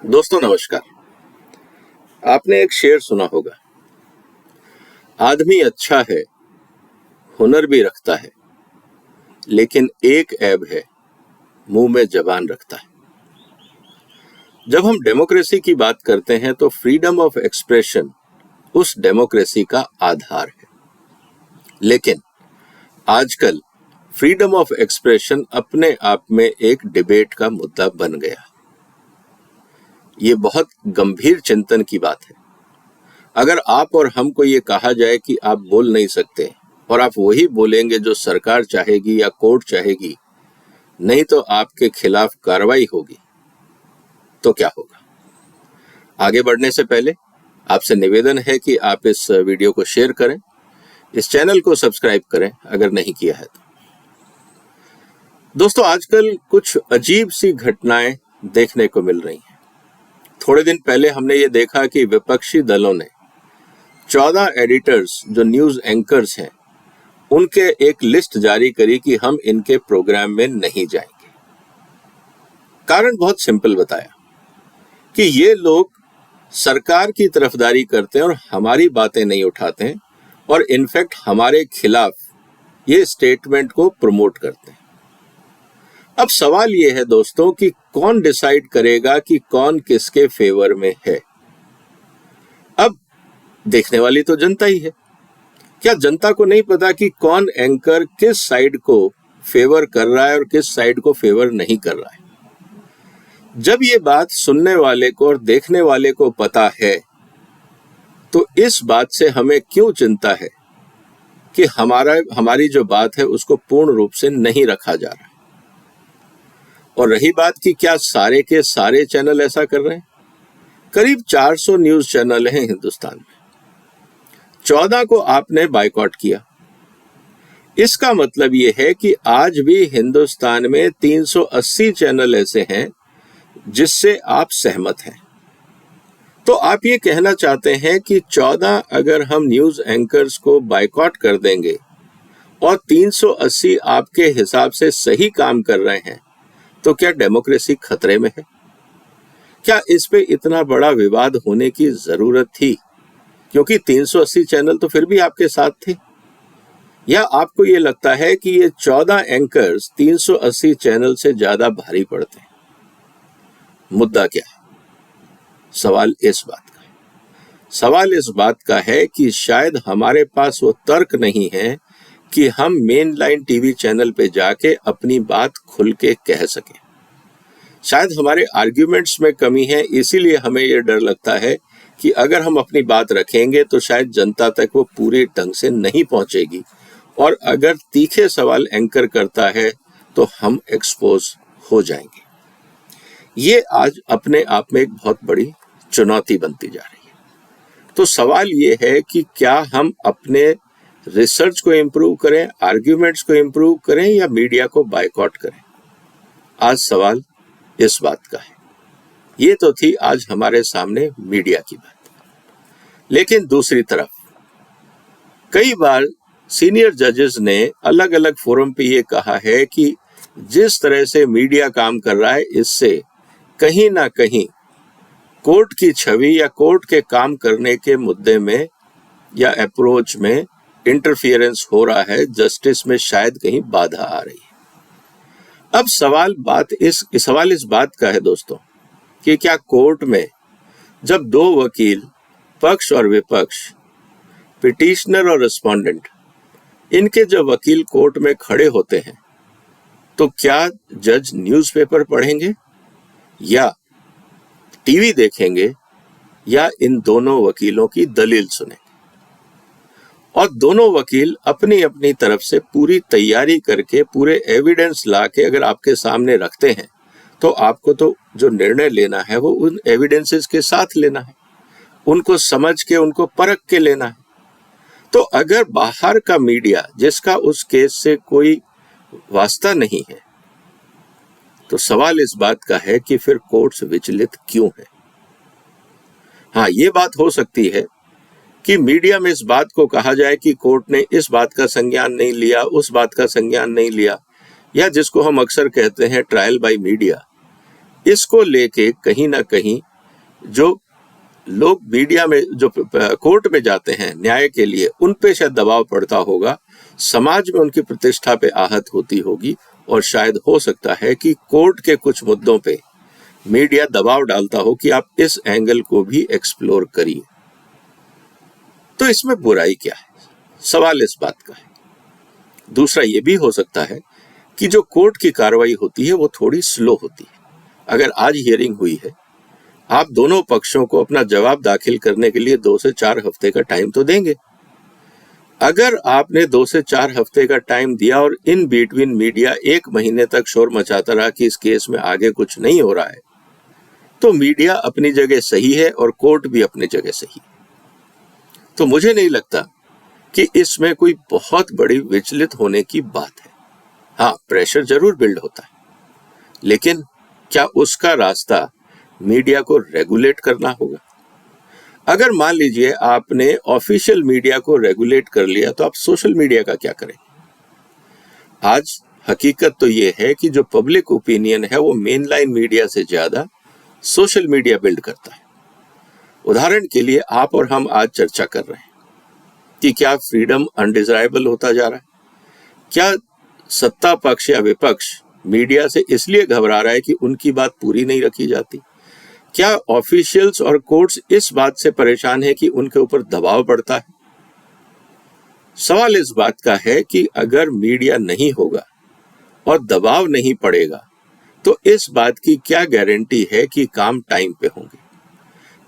दोस्तों नमस्कार। आपने एक शेर सुना होगा, आदमी अच्छा है, हुनर भी रखता है, लेकिन एक ऐब है, मुंह में जबान रखता है। जब हम डेमोक्रेसी की बात करते हैं तो फ्रीडम ऑफ एक्सप्रेशन उस डेमोक्रेसी का आधार है। लेकिन आजकल फ्रीडम ऑफ एक्सप्रेशन अपने आप में एक डिबेट का मुद्दा बन गया। ये बहुत गंभीर चिंतन की बात है। अगर आप और हमको ये कहा जाए कि आप बोल नहीं सकते और आप वही बोलेंगे जो सरकार चाहेगी या कोर्ट चाहेगी, नहीं तो आपके खिलाफ कार्रवाई होगी, तो क्या होगा? आगे बढ़ने से पहले आपसे निवेदन है कि आप इस वीडियो को शेयर करें, इस चैनल को सब्सक्राइब करें अगर नहीं किया है तो। दोस्तों, आजकल कुछ अजीब सी घटनाएं देखने को मिल रही हैं। थोड़े दिन पहले हमने ये देखा कि विपक्षी दलों ने 14 एडिटर्स जो न्यूज एंकर्स हैं, उनके एक लिस्ट जारी करी कि हम इनके प्रोग्राम में नहीं जाएंगे। कारण बहुत सिंपल बताया कि ये लोग सरकार की तरफदारी करते हैं और हमारी बातें नहीं उठाते हैं और इनफैक्ट हमारे खिलाफ ये स्टेटमेंट को प्रमोट करते हैं। अब सवाल ये है दोस्तों कि कौन डिसाइड करेगा कि कौन किसके फेवर में है? अब देखने वाली तो जनता ही है। क्या जनता को नहीं पता कि कौन एंकर किस साइड को फेवर कर रहा है और किस साइड को फेवर नहीं कर रहा है? जब ये बात सुनने वाले को और देखने वाले को पता है, तो इस बात से हमें क्यों चिंता है कि हमारी जो बात है उसको पूर्ण रूप से नहीं रखा जा रहा है? और रही बात कि क्या सारे के सारे चैनल ऐसा कर रहे हैं? करीब 400 न्यूज चैनल हैं हिंदुस्तान में, 14 को आपने बायकॉट किया। इसका मतलब यह है कि आज भी हिंदुस्तान में 380 चैनल ऐसे हैं जिससे आप सहमत हैं। तो आप ये कहना चाहते हैं कि 14 अगर हम न्यूज एंकर्स को बायकॉट कर देंगे और 380 आपके हिसाब से सही काम कर रहे हैं, तो क्या डेमोक्रेसी खतरे में है? क्या इस पे इतना बड़ा विवाद होने की जरूरत थी? क्योंकि 380 चैनल तो फिर भी आपके साथ थे। या आपको ये लगता है कि ये 14 एंकर्स 380 चैनल से ज्यादा भारी पड़ते हैं? मुद्दा क्या है? सवाल इस बात का है कि शायद हमारे पास वो तर्क नहीं है कि हम मेन लाइन टीवी चैनल पे जाके अपनी बात खुल के कह सकें। शायद हमारे आर्ग्यूमेंट्स में कमी है, इसीलिए हमें ये डर लगता है कि अगर हम अपनी बात रखेंगे तो शायद जनता तक वो पूरे ढंग से नहीं पहुंचेगी, और अगर तीखे सवाल एंकर करता है तो हम एक्सपोज हो जाएंगे। ये आज अपने आप में एक बहुत बड़ी चुनौती बनती जा रही है। तो सवाल ये है कि क्या हम अपने रिसर्च को इम्प्रूव करें, आर्ग्यूमेंट्स को इम्प्रूव करें, या मीडिया को बायकॉट करें? आज सवाल इस बात का है। ये तो थी आज हमारे सामने मीडिया की बात। लेकिन दूसरी तरफ कई बार सीनियर जजेस ने अलग अलग फोरम पे ये कहा है कि जिस तरह से मीडिया काम कर रहा है, इससे कहीं ना कहीं कोर्ट की छवि या कोर्ट के काम करने के मुद्दे में या अप्रोच में इंटरफियरेंस हो रहा है, जस्टिस में शायद कहीं बाधा आ रही है। अब सवाल इस बात का है दोस्तों कि क्या कोर्ट में जब दो वकील, पक्ष और विपक्ष, पिटिशनर और रिस्पोंडेंट, इनके जब वकील कोर्ट में खड़े होते हैं, तो क्या जज न्यूज़पेपर पढ़ेंगे या टीवी देखेंगे या इन दोनों वकीलों की दलील सुनेंगे? और दोनों वकील अपनी अपनी तरफ से पूरी तैयारी करके पूरे एविडेंस लाके अगर आपके सामने रखते हैं, तो आपको तो जो निर्णय लेना है वो उन एविडेंसेस के साथ लेना है, उनको समझ के, उनको परख के लेना है। तो अगर बाहर का मीडिया जिसका उस केस से कोई वास्ता नहीं है, तो सवाल इस बात का है कि फिर कोर्ट्स विचलित क्यों है? हाँ, ये बात हो सकती है कि मीडिया में इस बात को कहा जाए कि कोर्ट ने इस बात का संज्ञान नहीं लिया, उस बात का संज्ञान नहीं लिया, या जिसको हम अक्सर कहते हैं ट्रायल बाय मीडिया, इसको लेके कहीं ना कहीं जो लोग मीडिया में जो कोर्ट में जाते हैं न्याय के लिए, उन पे शायद दबाव पड़ता होगा, समाज में उनकी प्रतिष्ठा पे आहत होती होगी, और शायद हो सकता है कि कोर्ट के कुछ मुद्दों पे मीडिया दबाव डालता हो कि आप इस एंगल को भी एक्सप्लोर करिए। तो इसमें बुराई क्या है? सवाल इस बात का है। दूसरा ये भी हो सकता है कि जो कोर्ट की कार्रवाई होती है वो थोड़ी स्लो होती है। अगर आज हियरिंग हुई है, आप दोनों पक्षों को अपना जवाब दाखिल करने के लिए 2 से 4 हफ्ते का टाइम तो देंगे। अगर आपने 2 से 4 हफ्ते का टाइम दिया और इन बिटवीन मीडिया 1 महीने तक शोर मचाता रहा कि इस केस में आगे कुछ नहीं हो रहा है, तो मीडिया अपनी जगह सही है और कोर्ट भी अपनी जगह सही है। तो मुझे नहीं लगता कि इसमें कोई बहुत बड़ी विचलित होने की बात है। हाँ, प्रेशर जरूर बिल्ड होता है, लेकिन क्या उसका रास्ता मीडिया को रेगुलेट करना होगा? अगर मान लीजिए आपने ऑफिशियल मीडिया को रेगुलेट कर लिया, तो आप सोशल मीडिया का क्या करें? आज हकीकत तो ये है कि जो पब्लिक ओपिनियन है वो मेन लाइन मीडिया से ज्यादा सोशल मीडिया बिल्ड करता है। उदाहरण के लिए आप और हम आज चर्चा कर रहे हैं कि क्या फ्रीडम अनडिजायरेबल होता जा रहा है? क्या सत्ता पक्ष या विपक्ष मीडिया से इसलिए घबरा रहा है कि उनकी बात पूरी नहीं रखी जाती? क्या ऑफिशियल्स और कोर्ट्स इस बात से परेशान है कि उनके ऊपर दबाव पड़ता है? सवाल इस बात का है कि अगर मीडिया नहीं होगा और दबाव नहीं पड़ेगा, तो इस बात की क्या गारंटी है कि काम टाइम पे होंगे?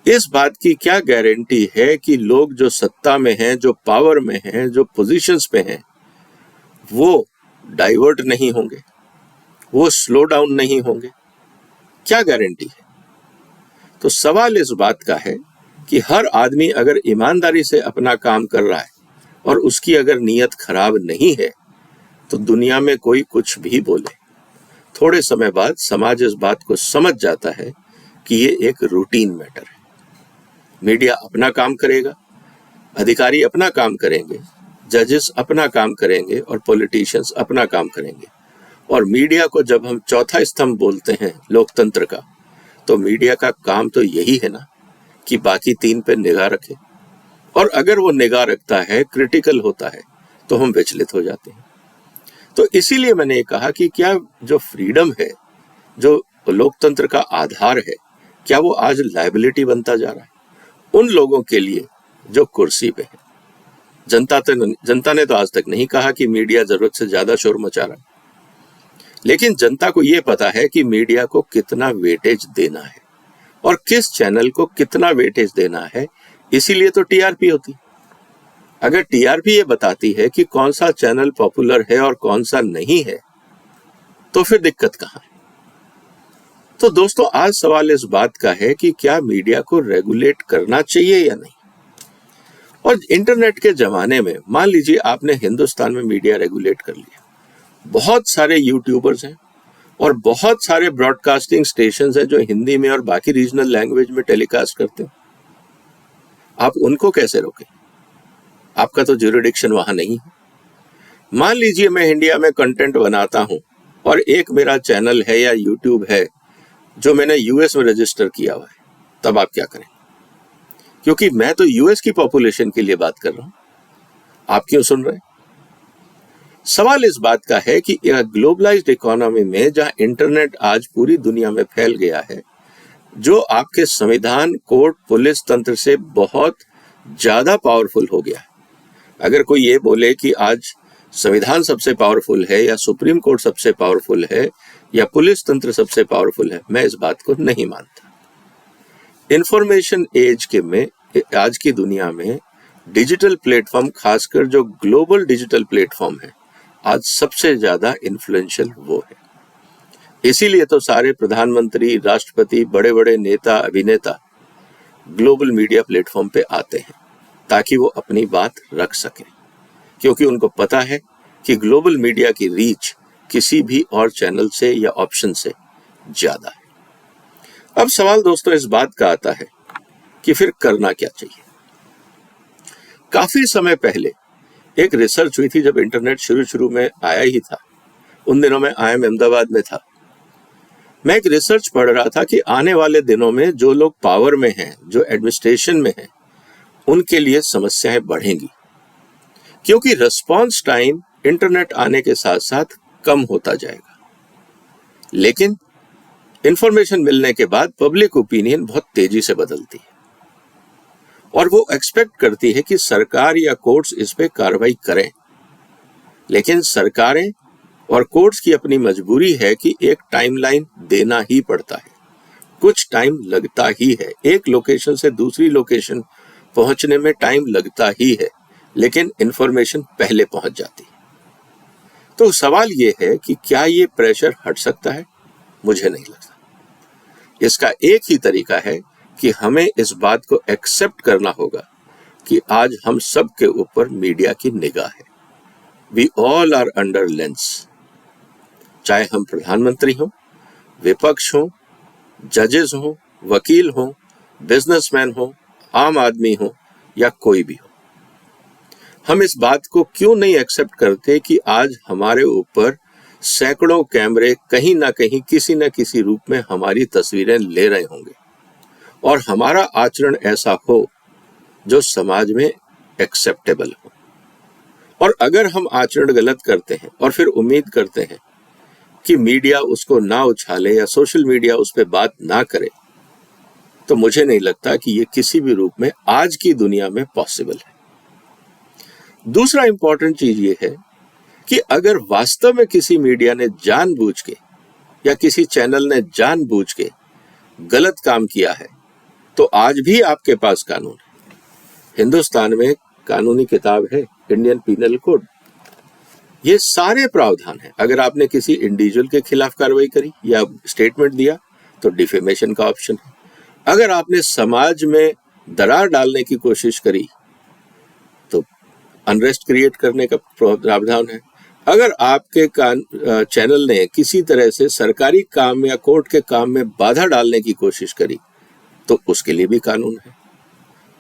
इस बात की क्या गारंटी है कि लोग जो सत्ता में हैं, जो पावर में हैं, जो पोजीशंस पे हैं, वो डाइवर्ट नहीं होंगे, वो स्लो डाउन नहीं होंगे? क्या गारंटी है? तो सवाल इस बात का है कि हर आदमी अगर ईमानदारी से अपना काम कर रहा है और उसकी अगर नीयत खराब नहीं है, तो दुनिया में कोई कुछ भी बोले, थोड़े समय बाद समाज इस बात को समझ जाता है कि ये एक रूटीन मैटर है। मीडिया अपना काम करेगा, अधिकारी अपना काम करेंगे, जजेस अपना काम करेंगे और पॉलिटिशियंस अपना काम करेंगे। और मीडिया को जब हम चौथा स्तंभ बोलते हैं लोकतंत्र का, तो मीडिया का काम तो यही है ना कि बाकी 3 पे निगाह रखे, और अगर वो निगाह रखता है, क्रिटिकल होता है, तो हम विचलित हो जाते हैं। तो इसीलिए मैंने कहा कि क्या जो फ्रीडम है, जो लोकतंत्र का आधार है, क्या वो आज लायबिलिटी बनता जा रहा है उन लोगों के लिए जो कुर्सी पे है? जनता ने तो आज तक नहीं कहा कि मीडिया जरूरत से ज्यादा शोर मचा रहा है, लेकिन जनता को यह पता है कि मीडिया को कितना वेटेज देना है और किस चैनल को कितना वेटेज देना है। इसीलिए तो टीआरपी होती। अगर टीआरपी ये बताती है कि कौन सा चैनल पॉपुलर है और कौन सा नहीं है, तो फिर दिक्कत कहां है? तो दोस्तों, आज सवाल इस बात का है कि क्या मीडिया को रेगुलेट करना चाहिए या नहीं। और इंटरनेट के जमाने में मान लीजिए आपने हिंदुस्तान में मीडिया रेगुलेट कर लिया, बहुत सारे यूट्यूबर्स हैं और बहुत सारे ब्रॉडकास्टिंग स्टेशंस हैं जो हिंदी में और बाकी रीजनल लैंग्वेज में टेलीकास्ट करते हैं। आप उनको कैसे रोकें? आपका तो ज्यूरिडिक्शन वहां नहीं है। मान लीजिए मैं इंडिया में कंटेंट बनाता हूं और एक मेरा चैनल है या यूट्यूब है जो मैंने यूएस में रजिस्टर किया हुआ है, तब आप क्या करें? क्योंकि मैं तो यूएस की पॉपुलेशन के लिए बात कर रहा हूं, आप क्यों सुन रहे हैं? सवाल इस बात का है कि ग्लोबलाइज्ड इकोनॉमी में जहां इंटरनेट आज पूरी दुनिया में फैल गया है, जो आपके संविधान, कोर्ट, पुलिस तंत्र से बहुत ज्यादा पावरफुल हो गया है। अगर कोई ये बोले कि आज संविधान सबसे पावरफुल है या सुप्रीम कोर्ट सबसे पावरफुल है या पुलिस तंत्र सबसे पावरफुल है, मैं इस बात को नहीं मानता। इंफॉर्मेशन एज के में आज की दुनिया में डिजिटल प्लेटफॉर्म, खासकर जो ग्लोबल डिजिटल प्लेटफॉर्म है, आज सबसे ज्यादा इन्फ्लुएंशियल वो है। इसीलिए तो सारे प्रधानमंत्री, राष्ट्रपति, बड़े बड़े नेता, अभिनेता ग्लोबल मीडिया प्लेटफॉर्म पे आते हैं ताकि वो अपनी बात रख सकें, क्योंकि उनको पता है कि ग्लोबल मीडिया की रीच किसी भी और चैनल से या ऑप्शन से ज्यादा है। अब सवाल दोस्तों इस बात का आता है कि फिर करना क्या चाहिए। काफी समय पहले एक रिसर्च हुई थी, जब इंटरनेट शुरू में आया ही था, उन दिनों में IIM अहमदाबाद में था, मैं एक रिसर्च पढ़ रहा था कि आने वाले दिनों में जो लोग पावर में हैं, जो एडमिनिस्ट्रेशन में हैं, उनके लिए समस्याएं बढ़ेंगी, क्योंकि रिस्पांस टाइम इंटरनेट आने के साथ साथ कम होता जाएगा। लेकिन इंफॉर्मेशन मिलने के बाद पब्लिक ओपिनियन बहुत तेजी से बदलती है और वो एक्सपेक्ट करती है कि सरकार या कोर्ट्स इस पे कार्रवाई करें। लेकिन सरकारें और कोर्ट्स की अपनी मजबूरी है कि एक टाइमलाइन देना ही पड़ता है, कुछ टाइम लगता ही है, एक लोकेशन से दूसरी लोकेशन पहुंचने में टाइम लगता ही है, लेकिन इंफॉर्मेशन पहले पहुंच जाती है। तो सवाल ये है कि क्या ये प्रेशर हट सकता है? मुझे नहीं लगता। इसका एक ही तरीका है कि हमें इस बात को एक्सेप्ट करना होगा कि आज हम सब के ऊपर मीडिया की निगाह है। We all are under lens, चाहे हम प्रधानमंत्री हों, विपक्ष हों, जजेस हों, वकील हों, बिजनेसमैन हों, आम आदमी हों या कोई भी हो। हम इस बात को क्यों नहीं एक्सेप्ट करते कि आज हमारे ऊपर सैकड़ों कैमरे कहीं ना कहीं किसी न किसी रूप में हमारी तस्वीरें ले रहे होंगे और हमारा आचरण ऐसा हो जो समाज में एक्सेप्टेबल हो। और अगर हम आचरण गलत करते हैं और फिर उम्मीद करते हैं कि मीडिया उसको ना उछाले या सोशल मीडिया उस पर बात ना करे, तो मुझे नहीं लगता कि ये किसी भी रूप में आज की दुनिया में पॉसिबल है। दूसरा इंपॉर्टेंट चीज ये है कि अगर वास्तव में किसी मीडिया ने जानबूझ के या किसी चैनल ने जानबूझ के गलत काम किया है, तो आज भी आपके पास कानून है। हिंदुस्तान में कानूनी किताब है इंडियन पीनल कोड, ये सारे प्रावधान हैं। अगर आपने किसी इंडिविजुअल के खिलाफ कार्रवाई करी या स्टेटमेंट दिया तो डिफेमेशन का ऑप्शन है। अगर आपने समाज में दरार डालने की कोशिश करी तो अनरेस्ट क्रिएट करने का प्रावधान है। अगर आपके चैनल ने किसी तरह से सरकारी काम या कोर्ट के काम में बाधा डालने की कोशिश करी तो उसके लिए भी कानून है।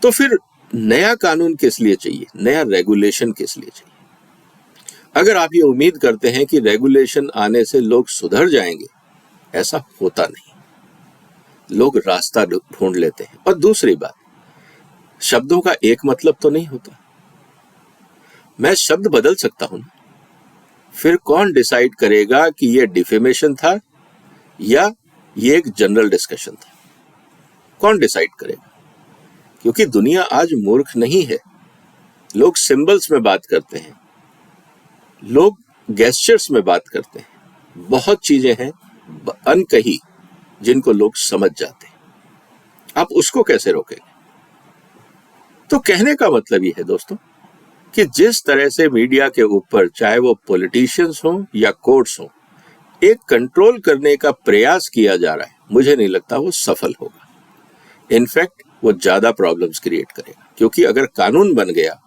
तो फिर नया कानून किस लिए चाहिए, नया रेगुलेशन किस लिए चाहिए? अगर आप ये उम्मीद करते हैं कि रेगुलेशन आने से लोग सुधर जाएंगे, ऐसा होता नहीं। लोग रास्ता ढूंढ लेते हैं। और दूसरी बात, शब्दों का एक मतलब तो नहीं होता। मैं शब्द बदल सकता हूं ना, फिर कौन डिसाइड करेगा कि ये डिफेमेशन था या ये एक जनरल डिस्कशन था? कौन डिसाइड करेगा? क्योंकि दुनिया आज मूर्ख नहीं है। लोग सिंबल्स में बात करते हैं, लोग गेस्चर्स में बात करते हैं, बहुत चीजें हैं अनकही जिनको लोग समझ जाते हैं। आप उसको कैसे रोकेंगे? तो कहने का मतलब ये है दोस्तों कि जिस तरह से मीडिया के ऊपर, चाहे वो पॉलिटिशियंस हों या कोर्ट्स हों, एक कंट्रोल करने का प्रयास किया जा रहा है, मुझे नहीं लगता वो सफल होगा। इनफैक्ट वो ज्यादा प्रॉब्लम्स क्रिएट करेगा, क्योंकि अगर कानून बन गया,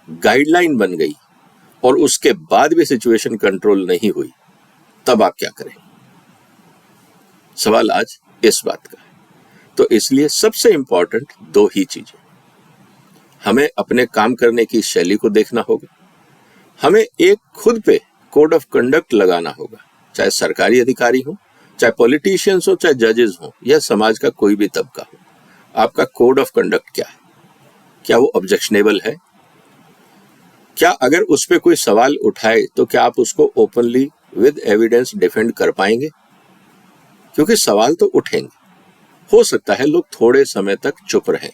गाइडलाइन बन गई और उसके बाद भी सिचुएशन कंट्रोल नहीं हुई, तब आप क्या करें? सवाल आज इस बात का है। तो इसलिए सबसे इंपॉर्टेंट दो ही चीजें, हमें अपने काम करने की शैली को देखना होगा, हमें एक खुद पे कोड ऑफ कंडक्ट लगाना होगा, चाहे सरकारी अधिकारी हो, चाहे पॉलिटिशियंस हो, चाहे जजेस हो, या समाज का कोई भी तबका हो। आपका कोड ऑफ कंडक्ट क्या है? क्या वो ऑब्जेक्शनेबल है? क्या अगर उस पर कोई सवाल उठाए तो क्या आप उसको ओपनली विद एविडेंस डिफेंड कर पाएंगे? क्योंकि सवाल तो उठेंगे। हो सकता है लोग थोड़े समय तक चुप रहें,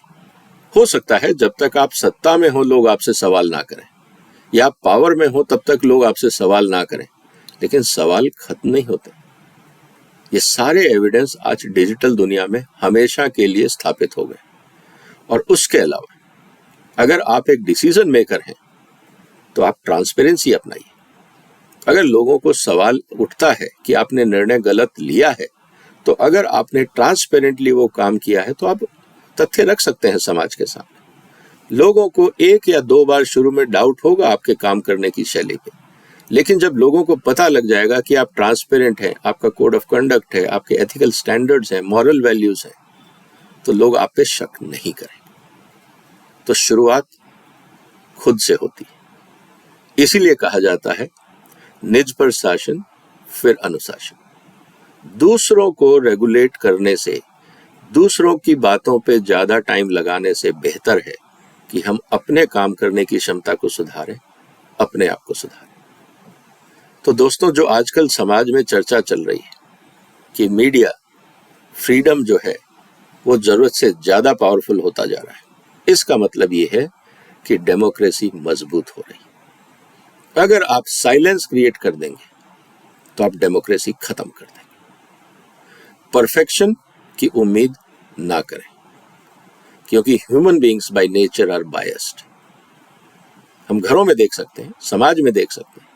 हो सकता है जब तक आप सत्ता में हो लोग आपसे सवाल ना करें, या आप पावर में हो तब तक लोग आपसे सवाल ना करें, लेकिन सवाल खत्म नहीं होते। ये सारे एविडेंस आज डिजिटल दुनिया में हमेशा के लिए स्थापित हो गए। और उसके अलावा अगर आप एक डिसीजन मेकर हैं तो आप ट्रांसपेरेंसी अपनाइए। अगर लोगों को सवाल उठता है कि आपने निर्णय गलत लिया है, तो अगर आपने ट्रांसपेरेंटली वो काम किया है तो आप तथ्य रख सकते हैं समाज के सामने। लोगों को एक या दो बार शुरू में डाउट होगा आपके काम करने की शैली पे, लेकिन जब लोगों को पता लग जाएगा कि आप ट्रांसपेरेंट हैं, आपका कोड ऑफ कंडक्ट है, आपके एथिकल स्टैंडर्ड्स हैं, मॉरल वैल्यूज हैं, तो लोग आप पे शक नहीं करेंगे। तो शुरुआत खुद से होती है। इसीलिए कहा जाता है निज पर शासन फिर अनुशासन। दूसरों को रेगुलेट करने से, दूसरों की बातों पे ज्यादा टाइम लगाने से बेहतर है कि हम अपने काम करने की क्षमता को सुधारें, अपने आप को सुधारें। तो दोस्तों, जो आजकल समाज में चर्चा चल रही है कि मीडिया फ्रीडम जो है वो जरूरत से ज्यादा पावरफुल होता जा रहा है, इसका मतलब ये है कि डेमोक्रेसी मजबूत हो रही है। अगर आप साइलेंस क्रिएट कर देंगे तो आप डेमोक्रेसी खत्म कर देंगे। परफेक्शन की उम्मीद ना करें, क्योंकि human beings by nature are biased. हम घरों में देख सकते हैं, समाज में देख सकते हैं,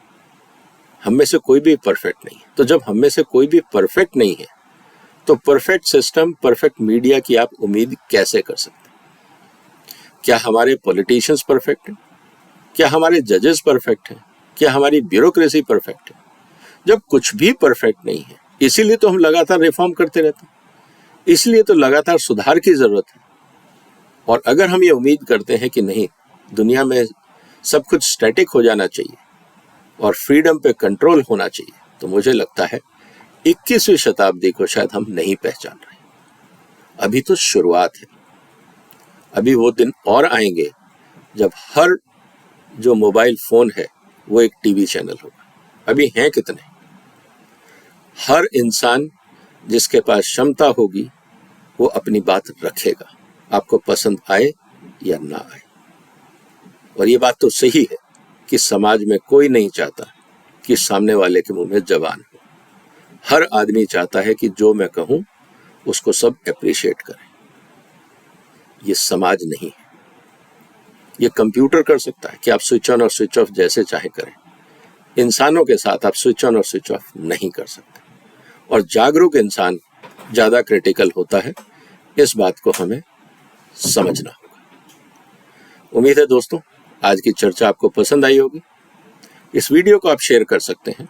हम में से कोई भी परफेक्ट नहीं है। तो जब हम में से कोई भी परफेक्ट नहीं है तो परफेक्ट सिस्टम, परफेक्ट मीडिया की आप उम्मीद कैसे कर सकते हैं? क्या हमारे पॉलिटिशियंस परफेक्ट हैं? क्या हमारे जजेस परफेक्ट हैं? क्या हमारी ब्यूरोक्रेसी परफेक्ट है? जब कुछ भी परफेक्ट नहीं है, इसीलिए तो हम लगातार रिफॉर्म करते रहते हैं, इसलिए तो लगातार सुधार की जरूरत है। और अगर हम ये उम्मीद करते हैं कि नहीं, दुनिया में सब कुछ स्टैटिक हो जाना चाहिए और फ्रीडम पे कंट्रोल होना चाहिए, तो मुझे लगता है 21वीं शताब्दी को शायद हम नहीं पहचान रहे। अभी तो शुरुआत है। अभी वो दिन और आएंगे जब हर जो मोबाइल फोन है वो एक टीवी चैनल होगा। अभी हैं कितने? हर इंसान जिसके पास क्षमता होगी वो अपनी बात रखेगा, आपको पसंद आए या ना आए। और ये बात तो सही है कि समाज में कोई नहीं चाहता कि सामने वाले के मुंह में जबान हो। हर आदमी चाहता है कि जो मैं कहूं उसको सब अप्रिशिएट करें। ये समाज नहीं है। ये कंप्यूटर कर सकता है कि आप स्विच ऑन और स्विच ऑफ जैसे चाहे करें। इंसानों के साथ आप स्विच ऑन और स्विच ऑफ नहीं कर सकते। और जागरूक इंसान ज्यादा क्रिटिकल होता है, इस बात को हमें समझना होगा। उम्मीद है दोस्तों आज की चर्चा आपको पसंद आई होगी। इस वीडियो को आप शेयर कर सकते हैं।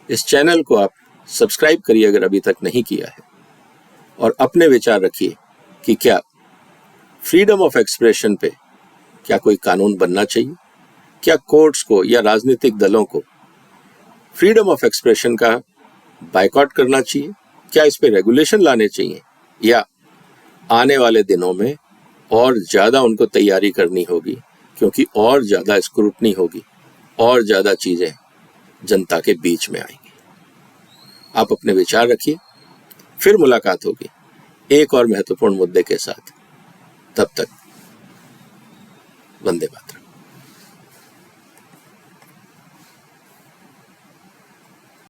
इस चैनल को आप सब्सक्राइब करिए अगर अभी तक नहीं किया है। और अपने विचार रखिए कि क्या फ्रीडम ऑफ एक्सप्रेशन पे क्या कोई कानून बनना चाहिए? क्या कोर्ट्स को या राजनीतिक दलों को फ्रीडम ऑफ एक्सप्रेशन का बायकॉट करना चाहिए? क्या इस पे रेगुलेशन लाने चाहिए, या आने वाले दिनों में और ज्यादा उनको तैयारी करनी होगी, क्योंकि और ज्यादा स्क्रूटनी होगी, और ज्यादा चीजें जनता के बीच में आएंगी। आप अपने विचार रखिए। फिर मुलाकात होगी एक और महत्वपूर्ण मुद्दे के साथ। तब तक वंदे मातरम।